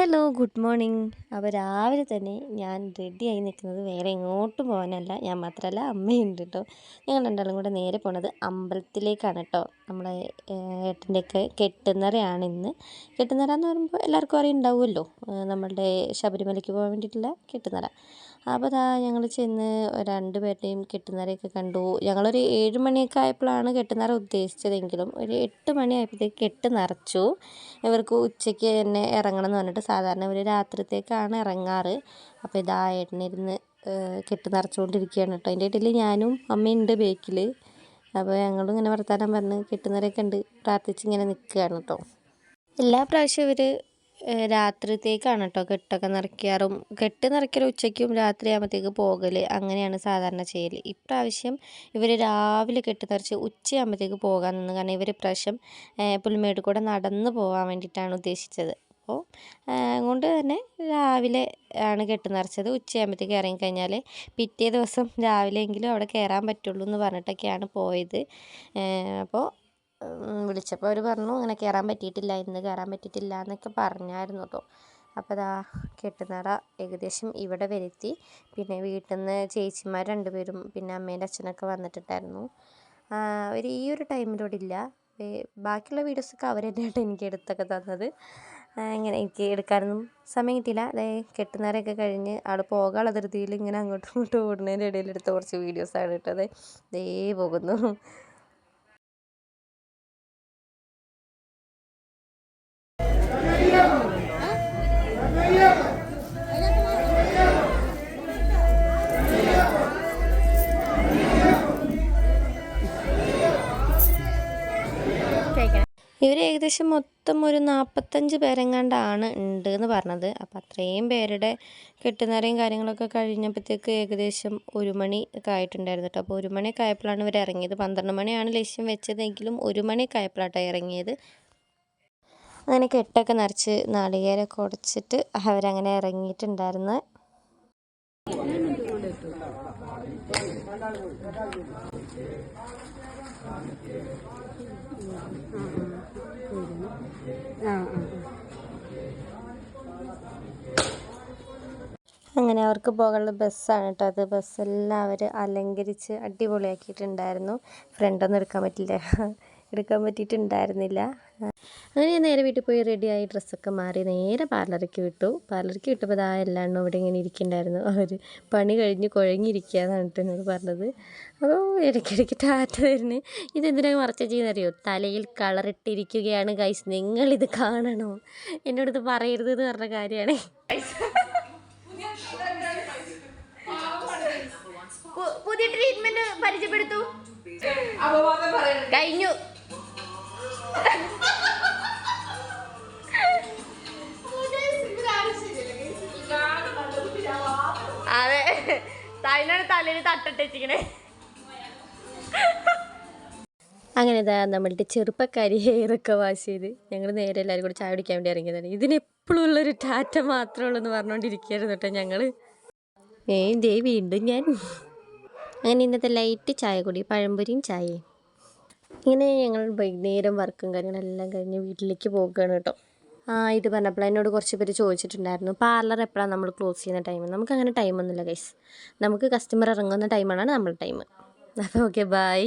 Hello good morning. അപ്പോൾ രാവിലെ തന്നെ ഞാൻ റെഡിയായി നിൽക്കുന്നത് വേറെ എങ്ങോട്ടും പോകാനല്ല, ഞാൻ മാത്രമല്ല അമ്മയുണ്ട് കേട്ടോ. ഞങ്ങൾ രണ്ടാളും കൂടെ നേരെ പോണത് അമ്പലത്തിലേക്കാണ് കേട്ടോ. നമ്മളെ ഏട്ടൻ്റെയൊക്കെ കെട്ടുനിറയാണ് ഇന്ന്. കെട്ടുനിറ എന്ന് പറയുമ്പോൾ എല്ലാവർക്കും അറിയുണ്ടാവുമല്ലോ, നമ്മളുടെ ശബരിമലയ്ക്ക് പോകാൻ വേണ്ടിയിട്ടുള്ള കെട്ടുനിറ. അപ്പോൾ അതാ ഞങ്ങൾ ചെന്ന് രണ്ടുപേരുടെയും കെട്ടുനിറയൊക്കെ കണ്ടു. ഞങ്ങളൊരു 7 മണിയൊക്കെ ആയപ്പോഴാണ് കെട്ടുനിറ ഉദ്ദേശിച്ചതെങ്കിലും ഒരു 8 മണി ആയപ്പോഴത്തേക്ക് കെട്ട് നിറച്ചു. ഇവർക്ക് ഉച്ചയ്ക്ക് തന്നെ ഇറങ്ങണം എന്ന് പറഞ്ഞിട്ട് സാധാരണ ഇവർ രാത്രിത്തേക്കാണ് ഇറങ്ങാറ്. അപ്പോൾ ഇതാ ഏട്ടനിരുന്ന് കെട്ട് നിറച്ചുകൊണ്ടിരിക്കുകയാണ് കേട്ടോ. അതിൻ്റെ ഇടയിൽ ഞാനും അമ്മയുണ്ട് ബേക്കിൽ. അപ്പോൾ ഞങ്ങളും ഇങ്ങനെ വർത്താനം പറഞ്ഞ് കെട്ടുനിറയൊക്കെ ഉണ്ട് പ്രാർത്ഥിച്ചിങ്ങനെ നിൽക്കുകയാണ് കേട്ടോ. എല്ലാ പ്രാവശ്യവും ഇവർ രാത്രിത്തേക്കാണ് കേട്ടോ കെട്ടൊക്കെ നിറയ്ക്കാറും. കെട്ട് നിറയ്ക്കൽ ഉച്ചയ്ക്കും രാത്രി ആകുമ്പോഴത്തേക്ക് പോകൽ, അങ്ങനെയാണ് സാധാരണ ചെയ്യൽ. ഇപ്രാവശ്യം ഇവർ രാവിലെ കെട്ട് നിറച്ച് ഉച്ചയാകുമ്പോഴത്തേക്ക് പോകാൻ നിന്ന്. കാരണം ഇവർ ഇപ്രാവശ്യം പുൽമേട് കൂടെ നടന്ന് പോകാൻ വേണ്ടിയിട്ടാണ് ഉദ്ദേശിച്ചത്. അപ്പോൾ അതുകൊണ്ട് തന്നെ രാവിലെ ആണ് കെട്ട് നിറച്ചത്. ഉച്ചയാകുമ്പോഴത്തേക്ക് ഇറങ്ങിക്കഴിഞ്ഞാൽ പിറ്റേ ദിവസം രാവിലെയെങ്കിലും അവിടെ കയറാൻ പറ്റുള്ളൂ എന്ന് പറഞ്ഞിട്ടൊക്കെയാണ് പോയത്. അപ്പോൾ വിളിച്ചപ്പോൾ അവർ പറഞ്ഞു അങ്ങനെ കയറാൻ പറ്റിയിട്ടില്ല, ഇന്ന് കയറാൻ പറ്റിയിട്ടില്ല എന്നൊക്കെ പറഞ്ഞായിരുന്നു കേട്ടോ. അപ്പോൾ അതാ കെട്ടുനിറ ഏകദേശം ഇവിടെ വരുത്തി. പിന്നെ വീട്ടിൽ നിന്ന് ചേച്ചിമാർ 2 പേരും പിന്നെ അമ്മേൻ്റെ അച്ഛനൊക്കെ വന്നിട്ടുണ്ടായിരുന്നു. അവർ ഈ ഒരു ടൈമിലൂടെ ഇല്ല, ബാക്കിയുള്ള വീഡിയോസൊക്കെ അവർ തന്നെയായിട്ട് എനിക്ക് എടുത്തൊക്കെ തന്നത്. ഇങ്ങനെ എനിക്ക് എടുക്കാനൊന്നും സമയം കിട്ടിയില്ല. അതേ കെട്ടുനിറയൊക്കെ കഴിഞ്ഞ് ആൾ പോകാനുള്ള ധൃതിയിൽ ഇങ്ങനെ അങ്ങോട്ടും ഇങ്ങോട്ടും ഓടുന്നതിൻ്റെ ഇടയിൽ എടുത്ത കുറച്ച് വീഡിയോസാണ് ഇട്ടത്. ദേ പോകുന്നു. ഇവർ ഏകദേശം മൊത്തം ഒരു 45 പേരെങ്ങാണ്ടാണ് ഉണ്ട് എന്ന് പറഞ്ഞത്. അപ്പം അത്രയും പേരുടെ കെട്ടുനിറയും കാര്യങ്ങളൊക്കെ കഴിഞ്ഞപ്പോഴത്തേക്ക് ഏകദേശം 1 മണി ഒക്കെ ആയിട്ടുണ്ടായിരുന്നു കേട്ടോ. അപ്പോൾ 1 മണിയൊക്കെ ആയപ്പോഴാണ് ഇവർ ഇറങ്ങിയത്. 12 മണിയാണ് ലക്ഷ്യം വെച്ചതെങ്കിലും 1 മണിയൊക്കെ ആയപ്പോഴാട്ടോ ഇറങ്ങിയത്. അങ്ങനെ കെട്ടൊക്കെ നിറച്ച് നാളികേരമൊക്കെ ഉടച്ചിട്ട് അവരങ്ങനെ ഇറങ്ങിയിട്ടുണ്ടായിരുന്നു. അങ്ങനെ അവർക്ക് പോകാനുള്ള ബസ്സാണ് കേട്ടോ അത്. ബസ്സെല്ലാം അവർ അലങ്കരിച്ച് അടിപൊളിയാക്കിയിട്ടുണ്ടായിരുന്നു. ഫ്രണ്ടൊന്നും എടുക്കാൻ പറ്റിയിട്ടുണ്ടായിരുന്നില്ല. അങ്ങനെ ഞാൻ നേരെ വീട്ടിൽ പോയി റെഡിയായി ഡ്രസ്സൊക്കെ മാറി നേരെ പാർലറിലേക്ക് വിട്ടപ്പോൾ ഇതാ എല്ലാം ഇവിടെ ഇങ്ങനെ ഇരിക്കുന്നുണ്ടായിരുന്നു. അവർ പണി കഴിഞ്ഞ് കുഴങ്ങിയിരിക്കുകയെന്നാണ് കേട്ടോ എന്നോട് പറഞ്ഞത്. അപ്പോൾ ഇടയ്ക്കിടയ്ക്ക് ടാറ്റ തരുന്നു. ഇതെന്തിനാണ് മറച്ച ചെയ്യുന്നറിയോ? തലയിൽ കളറിട്ടിരിക്കുകയാണ് ഗൈസ്, നിങ്ങളിത് കാണണോ, എന്നോടിത് പറയരുത് എന്ന് പറഞ്ഞ കാര്യമാണ്. പുതിയ ട്രീറ്റ്മെന്റ് പരിചയപ്പെടുത്തു കഴിഞ്ഞു. അതെ, തൈനാണ് തലയിൽ തട്ടിട്ടിരിക്കണേ. അങ്ങനെ ഇതാ നമ്മളുടെ ചെറുപ്പക്കാരി ഹെയറൊക്കെ വാഷ് ചെയ്ത് ഞങ്ങൾ നേരെ എല്ലാവരും കൂടി ചായ കുടിക്കാൻ വേണ്ടി ഇറങ്ങിയതാണ്. ഇതിനെപ്പോഴും ഉള്ളൊരു ടാറ്റ മാത്രമേ ഉള്ളൂ എന്ന് പറഞ്ഞുകൊണ്ടിരിക്കുകയായിരുന്നു കേട്ടോ ഞങ്ങൾ. ദേ വീണ്ടും ഞാൻ. അങ്ങനെ ഇന്നത്തെ ലൈറ്റ് ചായ കൂടി, പഴംപൊരിയും ചായയും. ഇങ്ങനെ ഞങ്ങൾ വൈകുന്നേരം വർക്കും കാര്യങ്ങളെല്ലാം കഴിഞ്ഞ് വീട്ടിലേക്ക് പോകുകയാണ് കേട്ടോ. ഇത് പറഞ്ഞപ്പോൾ എന്നോട് കുറച്ച് പേര് ചോദിച്ചിട്ടുണ്ടായിരുന്നു പാർലർ എപ്പോഴാണ് നമ്മൾ ക്ലോസ് ചെയ്യുന്ന ടൈം. നമുക്കങ്ങനെ ടൈമൊന്നുമില്ല ഗൈസ്, നമുക്ക് കസ്റ്റമർ ഇറങ്ങുന്ന ടൈമാണ് നമ്മുടെ ടൈം. അപ്പോൾ ഓക്കെ, ബൈ.